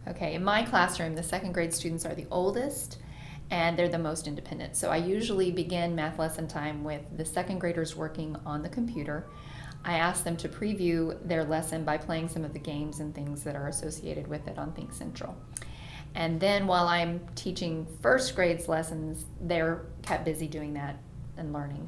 Okay, in my classroom, the second grade students are the oldest and they're the most independent. So I usually begin math lesson time with the second graders working on the computer. I ask them to preview their lesson by playing some of the games and things that are associated with it on Think Central. And then while I'm teaching first grades lessons, they're kept busy doing that and learning.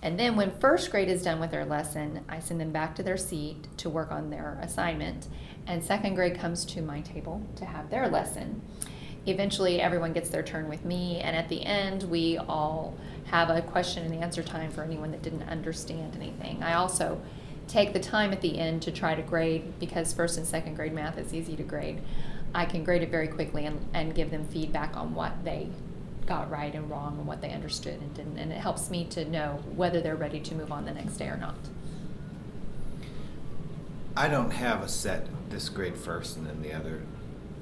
And then when first grade is done with their lesson, I send them back to their seat to work on their assignment. And second grade comes to my table to have their lesson. Eventually, everyone gets their turn with me, and at the end, we all have a question and answer time for anyone that didn't understand anything. I also take the time at the end to try to grade, because first and second grade math is easy to grade. I can grade it very quickly and give them feedback on what they got right and wrong and what they understood and didn't, and it helps me to know whether they're ready to move on the next day or not. I don't have a set this grade first and then the other.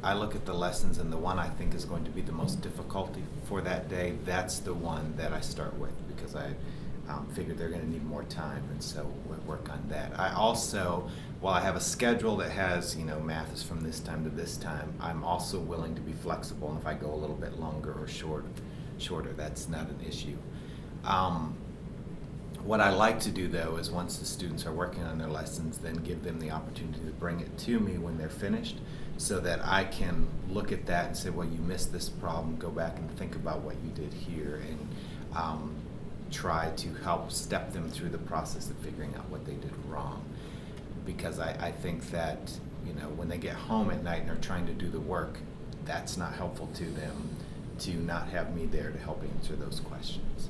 I look at the lessons, and the one I think is going to be the most difficulty for that day, that's the one that I start with, because I figure they're going to need more time, and so we'll work on that. I also, while I have a schedule that has, math is from this time to this time, I'm also willing to be flexible, and if I go a little bit longer or shorter, that's not an issue. What I like to do, though, is once the students are working on their lessons, then give them the opportunity to bring it to me when they're finished, so that I can look at that and say, well, you missed this problem, go back and think about what you did here, and try to help step them through the process of figuring out what they did wrong. Because I think that, when they get home at night and are trying to do the work, that's not helpful to them to not have me there to help answer those questions.